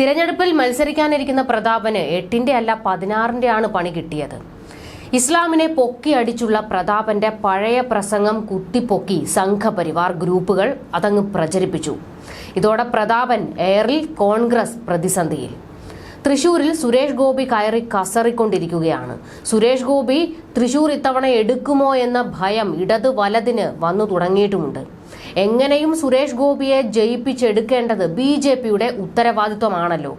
തിരഞ്ഞെടുപ്പിൽ മത്സരിക്കാനിരിക്കുന്ന പ്രതാപന് 8ന്റെ അല്ല 16ന്റെ ആണ് പണി കിട്ടിയത്. ഇസ്ലാമിനെ പൊക്കിയടിച്ചുള്ള പ്രതാപന്റെ പഴയ പ്രസംഗം കുത്തിപ്പൊക്കി സംഘപരിവാർ ഗ്രൂപ്പുകൾ അതങ്ങ് പ്രചരിപ്പിച്ചു. ഇതോടെ പ്രതാപൻ എയറിൽ കോൺഗ്രസ് പ്രതിസന്ധിയിൽ. തൃശൂരിൽ സുരേഷ് ഗോപി കയറി കസറിക്കൊണ്ടിരിക്കുകയാണ്. സുരേഷ് ഗോപി തൃശൂർ ഇത്തവണ എടുക്കുമോ എന്ന ഭയം ഇടത് വലതിന് വന്നു തുടങ്ങിയിട്ടുമുണ്ട്. എങ്ങനെയും സുരേഷ് ഗോപിയെ ജയിപ്പിച്ചെടുക്കേണ്ടത് BJPയുടെ ഉത്തരവാദിത്വമാണല്ലോ.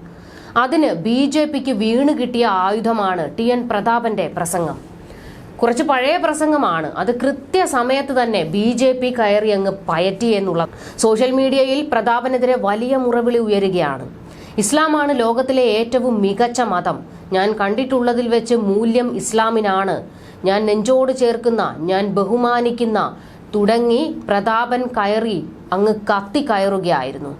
അതിന് BJPക്ക് വീണ് കിട്ടിയ ആയുധമാണ് TN പ്രതാപന്റെ പ്രസംഗം. കുറച്ച് പഴയ പ്രസംഗമാണ്. അത് കൃത്യസമയത്ത് തന്നെ BJP കയറി അങ്ങ് പയറ്റി എന്നുള്ള സോഷ്യൽ മീഡിയയിൽ പ്രതാപനെതിരെ വലിയ മുറവിളി ഉയരുകയാണ്. ഇസ്ലാമാണ് ലോകത്തിലെ ഏറ്റവും മികച്ച മതം, ഞാൻ കണ്ടിട്ടുള്ളതിൽ വെച്ച് മൂല്യം ഇസ്ലാമിനാണ്, ഞാൻ നെഞ്ചോട് ചേർക്കുന്ന, ഞാൻ ബഹുമാനിക്കുന്ന തുടങ്ങി പ്രതാപൻ കയറി അങ്ങ് കത്തി കയറുകയായിരുന്നു.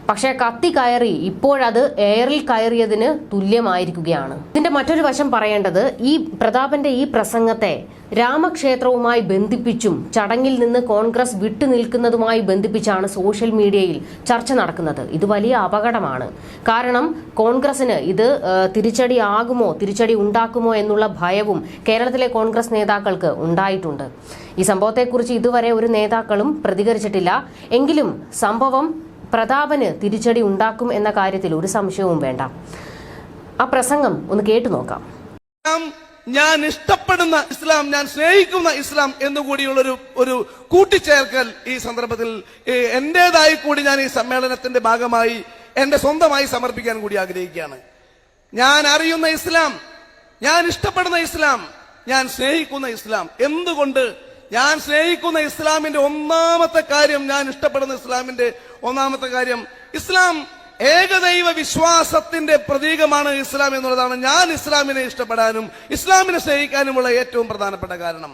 പക്ഷേ കത്തി കയറി ഇപ്പോഴത് എയറിൽ കയറിയതിന് തുല്യമായിരിക്കുകയാണ്. ഇതിന്റെ മറ്റൊരു വശം പറയേണ്ടത്, ഈ പ്രതാപന്റെ ഈ പ്രസംഗത്തെ രാമക്ഷേത്രവുമായി ബന്ധിപ്പിച്ചും ചടങ്ങിൽ നിന്ന് കോൺഗ്രസ് വിട്ടുനിൽക്കുന്നതുമായി ബന്ധിപ്പിച്ചാണ് സോഷ്യൽ മീഡിയയിൽ ചർച്ച നടക്കുന്നത്. ഇത് വലിയ അപകടമാണ്. കാരണം കോൺഗ്രസിന് ഇത് തിരിച്ചടി ഉണ്ടാക്കുമോ എന്നുള്ള ഭയവും കേരളത്തിലെ കോൺഗ്രസ് നേതാക്കൾക്ക് ഉണ്ടായിട്ടുണ്ട്. ഈ സംഭവത്തെക്കുറിച്ച് ഇതുവരെ ഒരു നേതാക്കളും പ്രതികരിച്ചിട്ടില്ല. എങ്കിലും സംഭവം പ്രതാപന് തിരിച്ചടി ഉണ്ടാക്കും എന്ന കാര്യത്തിൽ ഒരു സംശയവും വേണ്ട. ആ പ്രസംഗം ഒന്ന് കേട്ടു നോക്കാം. ഞാൻ ഇഷ്ടപ്പെടുന്ന ഇസ്ലാം, ഞാൻ സ്നേഹിക്കുന്ന ഇസ്ലാം എന്നുകൂടിയുള്ള ഒരു കൂട്ടിച്ചേർക്കൽ ഈ സന്ദർഭത്തിൽ എന്റേതായി കൂടി ഞാൻ ഈ സമ്മേളനത്തിന്റെ ഭാഗമായി എന്റെ സ്വന്തമായി സമർപ്പിക്കാൻ കൂടി ആഗ്രഹിക്കുകയാണ്. ഞാൻ അറിയുന്ന ഇസ്ലാം, ഞാൻ ഇഷ്ടപ്പെടുന്ന ഇസ്ലാം, ഞാൻ സ്നേഹിക്കുന്ന ഇസ്ലാം. എന്തുകൊണ്ട്? ഞാൻ സ്നേഹിക്കുന്ന ഇസ്ലാമിന്റെ ഒന്നാമത്തെ കാര്യം, ഞാൻ ഇഷ്ടപ്പെടുന്ന ഇസ്ലാമിന്റെ ഒന്നാമത്തെ കാര്യം, ഇസ്ലാം ഏകദൈവ വിശ്വാസത്തിന്റെ പ്രതീകമാണ് ഇസ്ലാം എന്നുള്ളതാണ് ഞാൻ ഇസ്ലാമിനെ ഇഷ്ടപ്പെടാനും ഇസ്ലാമിനെ സ്നേഹിക്കാനുമുള്ള ഏറ്റവും പ്രധാനപ്പെട്ട കാരണം.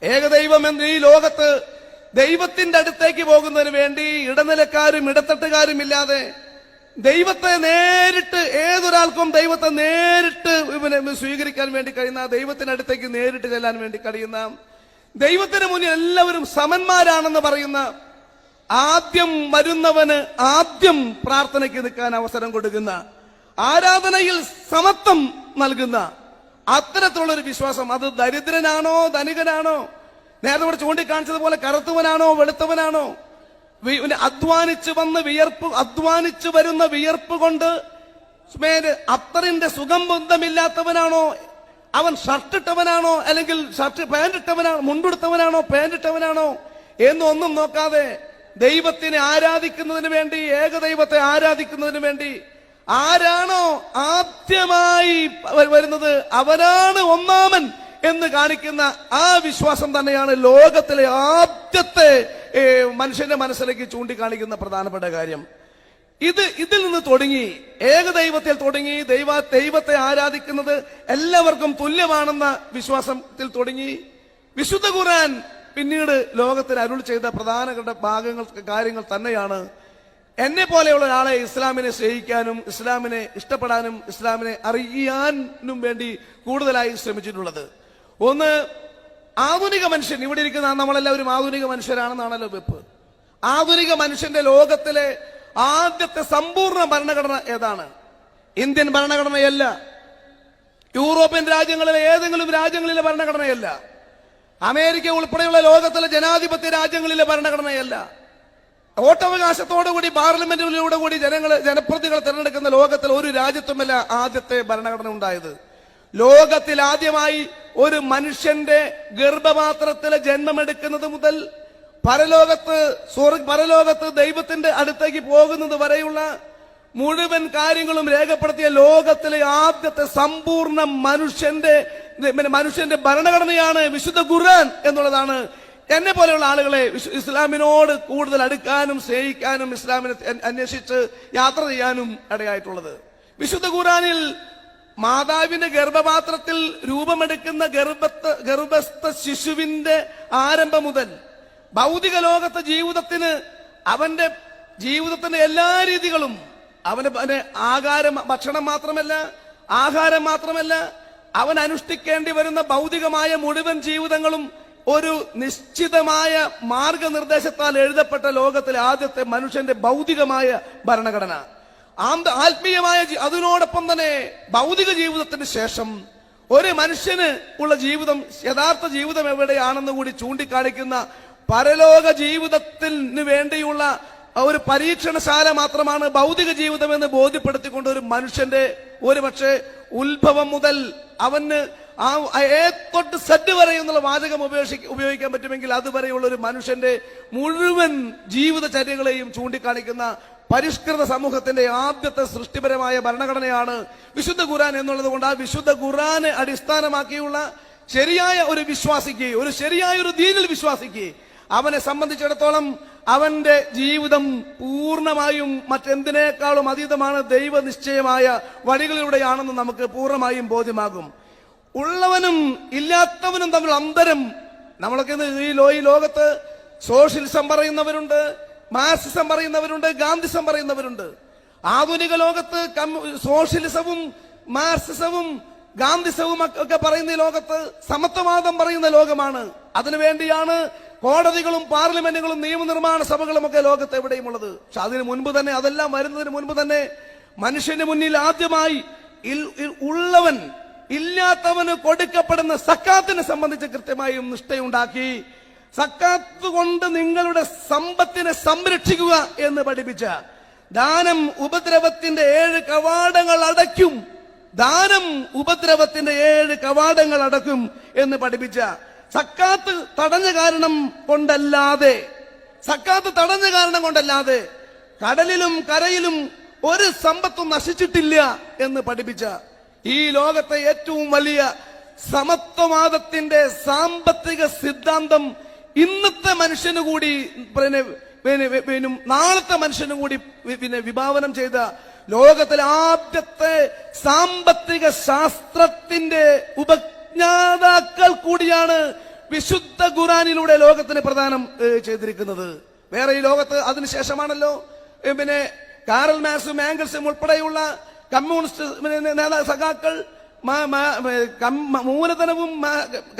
ഏകദൈവം എന്ന ഈ ലോകത്ത് ദൈവത്തിന്റെ അടുത്തേക്ക് പോകുന്നതിന് വേണ്ടി ഇടനിലക്കാരും ഇടത്തട്ടുകാരും ഇല്ലാതെ ദൈവത്തെ നേരിട്ട്, ഏതൊരാൾക്കും ദൈവത്തെ നേരിട്ട് സ്വീകരിക്കാൻ വേണ്ടി കഴിയുന്ന, ദൈവത്തിന്റെ അടുത്തേക്ക് നേരിട്ട് ചെല്ലാൻ വേണ്ടി കഴിയുന്ന, ദൈവത്തിന് മുന്നിൽ എല്ലാവരും സമന്മാരാണെന്ന് പറയുന്ന, ആദ്യം വരുന്നവന് ആദ്യം പ്രാർത്ഥനയ്ക്ക് നിൽക്കാൻ അവസരം കൊടുക്കുന്ന, ആരാധനയിൽ സമത്വം നൽകുന്ന അത്തരത്തിലുള്ള ഒരു വിശ്വാസം, അത് ദരിദ്രനാണോ ധനികനാണോ, നേരത്തെ ഇവിടെ ചൂണ്ടിക്കാണിച്ചതുപോലെ കറുത്തവനാണോ വെളുത്തവനാണോ, അധ്വാനിച്ചു വരുന്ന വിയർപ്പ് കൊണ്ട് അത്തറിന്റെ സുഖം ബന്ധമില്ലാത്തവനാണോ, അവൻ ഷർട്ട് ഇട്ടവനാണോ അല്ലെങ്കിൽ പാന്റ് ഇട്ടവനാണോ, മുണ്ടെടുത്തവനാണോ പാന്റ് ഇട്ടവനാണോ എന്നൊന്നും നോക്കാതെ ദൈവത്തിനെ ആരാധിക്കുന്നതിന് വേണ്ടി, ഏകദൈവത്തെ ആരാധിക്കുന്നതിന് വേണ്ടി ആരാണോ ആദ്യമായി വരുന്നത് അവനാണ് ഒന്നാമൻ എന്ന് കാണിക്കുന്ന ആ വിശ്വാസം തന്നെയാണ് ലോകത്തിലെ ആദ്യത്തെ മനുഷ്യന്റെ മനസ്സിലേക്ക് ചൂണ്ടിക്കാണിക്കുന്ന പ്രധാനപ്പെട്ട കാര്യം. ഇതിൽ നിന്ന് തുടങ്ങി, ഏകദൈവത്തിൽ തുടങ്ങി, ദൈവത്തെ ആരാധിക്കുന്നത് എല്ലാവർക്കും തുല്യമാണെന്ന വിശ്വാസത്തിൽ തുടങ്ങി, വിശുദ്ധ ഖുർആൻ പിന്നീട് ലോകത്തിന് അരുൾ ചെയ്ത പ്രധാനപ്പെട്ട കാര്യങ്ങൾ തന്നെയാണ് എന്നെ പോലെയുള്ള ഒരാളെ ഇസ്ലാമിനെ സ്നേഹിക്കാനും ഇസ്ലാമിനെ ഇഷ്ടപ്പെടാനും ഇസ്ലാമിനെ അറിയാനും വേണ്ടി കൂടുതലായി ശ്രമിച്ചിട്ടുള്ളത്. ഒന്ന്, ആധുനിക മനുഷ്യൻ, ഇവിടെ ഇരിക്കുന്ന നമ്മളെല്ലാവരും ആധുനിക മനുഷ്യരാണെന്നാണല്ലോ വെപ്പ്. ആധുനിക മനുഷ്യന്റെ ലോകത്തിലെ ആദ്യത്തെ സമ്പൂർണ്ണ ഭരണഘടന ഏതാണ്? ഇന്ത്യൻ ഭരണഘടനയല്ല, യൂറോപ്യൻ രാജ്യങ്ങളിലെ ഏതെങ്കിലും രാജ്യങ്ങളിലെ ഭരണഘടനയല്ല, അമേരിക്ക ഉൾപ്പെടെയുള്ള ലോകത്തിലെ ജനാധിപത്യ രാജ്യങ്ങളിലെ ഭരണഘടനയല്ല, വോട്ടവകാശത്തോടുകൂടി പാർലമെന്റിലൂടെ കൂടി ജനപ്രതിനിധികളെ തിരഞ്ഞെടുക്കുന്ന ലോകത്തിൽ ഒരു രാജ്യത്തുമല്ല ആദ്യത്തെ ഭരണഘടന ഉണ്ടായത്. ലോകത്തിൽ ആദ്യമായി ഒരു മനുഷ്യന്റെ ഗർഭപാത്രത്തിലെ ജന്മമെടുക്കുന്നത് മുതൽ പരലോകത്ത് ദൈവത്തിന്റെ അടുത്തേക്ക് പോകുന്നത് വരെയുള്ള മുഴുവൻ കാര്യങ്ങളും രേഖപ്പെടുത്തിയ ലോകത്തിലെ ആദ്യത്തെ സമ്പൂർണ്ണ മനുഷ്യന്റെ ഭരണഘടനയാണ് വിശുദ്ധ ഖുർആൻ എന്നുള്ളതാണ് എന്നെ പോലെയുള്ള ആളുകളെ ഇസ്ലാമിനോട് കൂടുതൽ അടുക്കാനും സ്നേഹിക്കാനും ഇസ്ലാമിനെ അന്വേഷിച്ച് യാത്ര ചെയ്യാനും ഇടയായിട്ടുള്ളത്. വിശുദ്ധ ഖുർആനിൽ മാതാവിന്റെ ഗർഭപാത്രത്തിൽ രൂപമെടുക്കുന്ന ഗർഭസ്ഥ ശിശുവിന്റെ ആരംഭം മുതൽ ഭൗതിക ലോകത്തെ ജീവിതത്തിന്, അവന്റെ ജീവിതത്തിന്റെ എല്ലാ രീതികളും, അവന് ഭക്ഷണം മാത്രമല്ല, ആഹാരം മാത്രമല്ല, അവൻ അനുഷ്ഠിക്കേണ്ടി വരുന്ന ഭൗതികമായ മുഴുവൻ ജീവിതങ്ങളും ഒരു നിശ്ചിതമായ മാർഗനിർദ്ദേശത്താൽ എഴുതപ്പെട്ട ലോകത്തിലെ ആദ്യത്തെ മനുഷ്യന്റെ ഭൗതികമായ ഭരണഘടന. ആത്മീയമായ അതിനോടൊപ്പം തന്നെ ഭൗതിക ജീവിതത്തിന് ശേഷം ഒരു മനുഷ്യന് ഉള്ള ജീവിതം, യഥാർത്ഥ ജീവിതം എവിടെയാണെന്ന് കൂടി ചൂണ്ടിക്കാണിക്കുന്ന പരലോക ജീവിതത്തിന് വേണ്ടിയുള്ള ഒരു പരീക്ഷണശാല മാത്രമാണ് ഭൗതിക ജീവിതം എന്ന് ബോധ്യപ്പെടുത്തിക്കൊണ്ട് ഒരു മനുഷ്യന്റെ ഒരുപക്ഷെ ഉത്ഭവം മുതൽ അവന് ആ തൊട്ട് സെറ്റ് വരെ എന്നുള്ള വാചകം ഉപയോഗിക്കാൻ പറ്റുമെങ്കിൽ അതുവരെയുള്ള ഒരു മനുഷ്യന്റെ മുഴുവൻ ജീവിതചര്യകളെയും ചൂണ്ടിക്കാണിക്കുന്ന പരിഷ്കൃത സമൂഹത്തിന്റെ ആദ്യത്തെ സൃഷ്ടിപരമായ ഭരണഘടനയാണ് വിശുദ്ധ ഖുർആൻ എന്നുള്ളത് കൊണ്ട് ആ വിശുദ്ധ ഖുർആനെ അടിസ്ഥാനമാക്കിയുള്ള ശരിയായ ഒരു വിശ്വാസിക്ക്, ഒരു ശരിയായ ഒരു ദീനിൽ വിശ്വാസിക്ക് അവനെ സംബന്ധിച്ചിടത്തോളം അവന്റെ ജീവിതം പൂർണ്ണമായും മറ്റെന്തിനേക്കാളും അതീതമാണ്, ദൈവനിശ്ചയമായ വഴികളിലൂടെയാണെന്ന് നമുക്ക് പൂർണ്ണമായും ബോധ്യമാകും. ഉള്ളവനും ഇല്ലാത്തവനും തമ്മിൽ അന്തരം. നമ്മളൊക്കെ ഈ ലോകത്ത് സോഷ്യലിസം പറയുന്നവരുണ്ട്, മാർക്സിസം പറയുന്നവരുണ്ട്, ഗാന്ധിസം പറയുന്നവരുണ്ട്. ആധുനിക ലോകത്ത് സോഷ്യലിസവും മാർക്സിസവും ഗാന്ധിസവും ഒക്കെ പറയുന്ന ഈ ലോകത്ത് സമത്വവാദം പറയുന്ന ലോകമാണ്. അതിനുവേണ്ടിയാണ് കോടതികളും പാർലമെന്റുകളും നിയമനിർമ്മാണ സഭകളും ഒക്കെ ലോകത്ത് എവിടെയും ഉള്ളത്. പക്ഷെ അതിനു മുൻപ് തന്നെ, അതെല്ലാം വരുന്നതിന് മുൻപ് തന്നെ മനുഷ്യന് മുന്നിൽ ആദ്യമായി ഉള്ളവൻ ഇല്ലാത്തവന് കൊടുക്കപ്പെടുന്ന സക്കാത്തിനെ സംബന്ധിച്ച് കൃത്യമായും നിഷ്ഠയുണ്ടാക്കി. സക്കാത്ത് കൊണ്ട് നിങ്ങളുടെ സമ്പത്തിനെ സംരക്ഷിക്കുക എന്ന് പഠിപ്പിച്ച, ദാനം ഉപദ്രവത്തിന്റെ 7 കവാടങ്ങൾ അടയ്ക്കും, ദാനം ഉപദ്രവത്തിന്റെ 7 കവാടങ്ങൾ അടക്കും എന്ന് പഠിപ്പിച്ച, സക്കാത്ത് തടഞ്ഞ കാരണം കൊണ്ടല്ലാതെ കടലിലും കരയിലും ഒരു സമ്പത്തും നശിച്ചിട്ടില്ല എന്ന് പഠിപ്പിച്ച, ഈ ലോകത്തെ ഏറ്റവും വലിയ സമത്വവാദത്തിന്റെ സാമ്പത്തിക സിദ്ധാന്തം ഇന്നത്തെ മനുഷ്യന് കൂടി നാളത്തെ മനുഷ്യനും കൂടി വിഭാവനം ചെയ്ത ലോകത്തിലെ ആദ്യത്തെ സാമ്പത്തിക ശാസ്ത്രത്തിന്റെ ഉപജ്ഞാതാക്കൾ കൂടിയാണ് വിശുദ്ധ ഖുർആനിലൂടെ ലോകത്തിന് പ്രദാനം ചെയ്തിരിക്കുന്നത്. വേറെ ഈ ലോകത്ത് അതിനുശേഷമാണല്ലോ കാറൽ മാർക്സും ആംഗൽസും ഉൾപ്പെടെയുള്ള കമ്മ്യൂണിസ്റ്റ് സഖാക്കൾ മൂലധനവും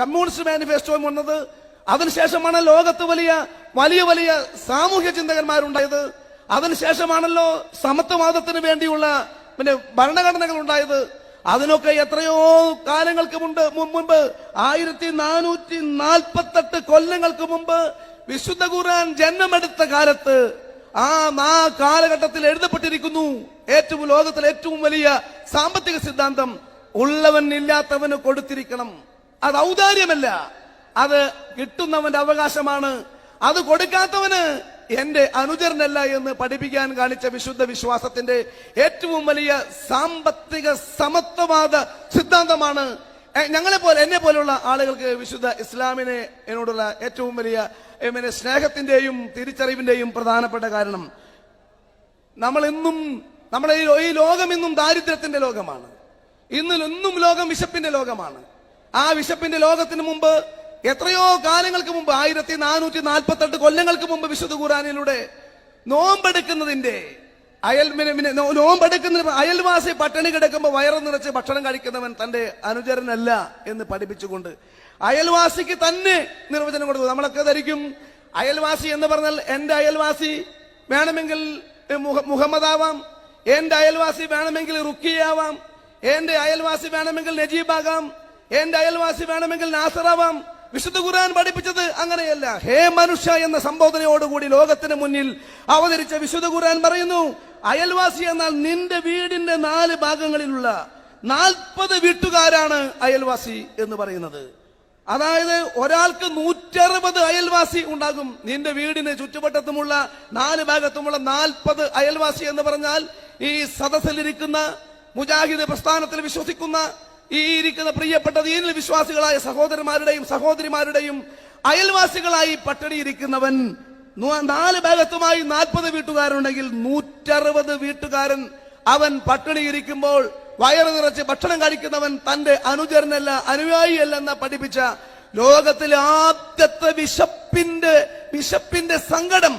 കമ്മ്യൂണിസ്റ്റ് മാനിഫെസ്റ്റോയും വന്നത്. അതിനുശേഷമാണ് ലോകത്ത് വലിയ വലിയ വലിയ സാമൂഹ്യ ചിന്തകന്മാരുണ്ടായത്. അതിനുശേഷമാണല്ലോ സമത്വവാദത്തിന് വേണ്ടിയുള്ള ഭരണഘടനകൾ ഉണ്ടായത്. അതിനൊക്കെ എത്രയോ കാലങ്ങൾക്ക് മുമ്പ് 1448 കൊല്ലങ്ങൾക്ക് മുമ്പ് വിശുദ്ധ ഖുർആൻ ജന്മമെടുത്ത കാലത്ത് ആ കാലഘട്ടത്തിൽ എഴുതപ്പെട്ടിരിക്കുന്നു ലോകത്തിലെ ഏറ്റവും വലിയ സാമ്പത്തിക സിദ്ധാന്തം ഉള്ളവൻ ഇല്ലാത്തവന് കൊടുത്തിരിക്കണം. അത് ഔദാര്യമല്ല, അത് കിട്ടുന്നവന്റെ അവകാശമാണ്. അത് കൊടുക്കാത്തവന് എന്റെ അനുചരനല്ല എന്ന് പഠിപ്പിക്കാൻ കാണിച്ച വിശുദ്ധ വിശ്വാസത്തിന്റെ ഏറ്റവും വലിയ സാമ്പത്തിക സമത്വവാദ സിദ്ധാന്തമാണ് എന്നെ പോലുള്ള ആളുകൾക്ക് വിശുദ്ധ ഇസ്ലാമിനെ എന്നോടുള്ള ഏറ്റവും വലിയ സ്നേഹത്തിന്റെയും തിരിച്ചറിവിന്റെയും പ്രധാനപ്പെട്ട കാരണം. നമ്മുടെ ഈ ലോകം ഇന്നും ദാരിദ്ര്യത്തിന്റെ ലോകമാണ്. ഇന്നും ലോകം വിശപ്പിന്റെ ലോകമാണ്. ആ വിശപ്പിന്റെ ലോകത്തിന് മുമ്പ്, എത്രയോ കാലങ്ങൾക്ക് മുമ്പ്, 1448 കൊല്ലങ്ങൾക്ക് മുമ്പ് വിശുദ്ധ ഖുർആനിലൂടെ നോമ്പെടുക്കുന്നതിന്റെ അയൽവാസി പട്ടിണി കിടക്കുമ്പോൾ വയറ് നിറച്ച് ഭക്ഷണം കഴിക്കുന്നവൻ തന്റെ അനുചരനല്ല എന്ന് പഠിപ്പിച്ചുകൊണ്ട് അയൽവാസിക്ക് തന്നെ നിർവചനം കൊടുത്തു. നമ്മളൊക്കെ ധരിക്കും അയൽവാസി എന്ന് പറഞ്ഞാൽ എന്റെ അയൽവാസി വേണമെങ്കിൽ മുഹമ്മദ് ആവാം, എന്റെ അയൽവാസി വേണമെങ്കിൽ റുക്കിയാവാം, എന്റെ അയൽവാസി വേണമെങ്കിൽ നജീബാകാം, എന്റെ അയൽവാസി വേണമെങ്കിൽ നാസറാവാം. വിശുദ്ധ ഖുർആൻ പഠിപ്പിച്ചത് അങ്ങനെയല്ല. ഹേ മനുഷ്യ എന്ന സംബോധനയോടുകൂടി ലോകത്തിന് മുന്നിൽ അവതരിച്ച വിശുദ്ധ ഖുർആൻ പറയുന്നു, അയൽവാസി എന്നാൽ നിന്റെ വീടിന്റെ 4 ഭാഗങ്ങളിലുള്ള 40 വീട്ടുകാരാണ് അയൽവാസി എന്ന് പറയുന്നത്. അതായത് ഒരാൾക്ക് 160 അയൽവാസി ഉണ്ടാകും. നിന്റെ വീടിന് ചുറ്റുവട്ടത്തുമുള്ള 4 ഭാഗത്തുമുള്ള 40 അയൽവാസി എന്ന് പറഞ്ഞാൽ ഈ സദസ്സിലിരിക്കുന്ന മുജാഹിദ് പ്രസ്ഥാനത്തിൽ വിശ്വസിക്കുന്ന ഈ ഇരിക്കുന്ന പ്രിയപ്പെട്ട ദീനിൽ വിശ്വാസികളായ സഹോദരന്മാരുടെയും സഹോദരിമാരുടെയും അയൽവാസികളായി പട്ടിണിയിരിക്കുന്നവൻ 4 ഭാഗത്തുമായി 40 വീട്ടുകാരുണ്ടെങ്കിൽ 160 വീട്ടുകാരൻ അവൻ പട്ടിണിയിരിക്കുമ്പോൾ വയറ് നിറച്ച് ഭക്ഷണം കഴിക്കുന്നവൻ തന്റെ അനുചരനല്ല, അനുയായിയല്ല എന്ന് പഠിപ്പിച്ച ലോകത്തിലെ ആദ്യത്തെ വിശപ്പിന്റെ സങ്കടം,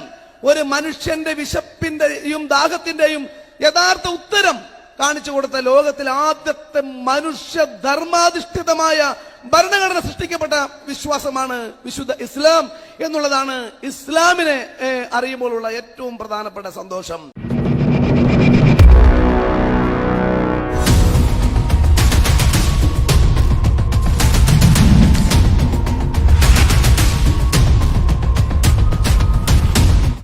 ഒരു മനുഷ്യന്റെ വിശപ്പിന്റെയും ദാഹത്തിന്റെയും യഥാർത്ഥ ഉത്തരം കാണിച്ചു കൊടുത്ത ലോകത്തിലെ ആദ്യത്തെ മനുഷ്യ ധർമാധിഷ്ഠിതമായ ഭരണഘടന സൃഷ്ടിക്കപ്പെട്ട വിശ്വാസമാണ് വിശുദ്ധ ഇസ്ലാം എന്നുള്ളതാണ് ഇസ്ലാമിനെ അറിയുമ്പോഴുള്ള ഏറ്റവും പ്രധാനപ്പെട്ട സന്തോഷം.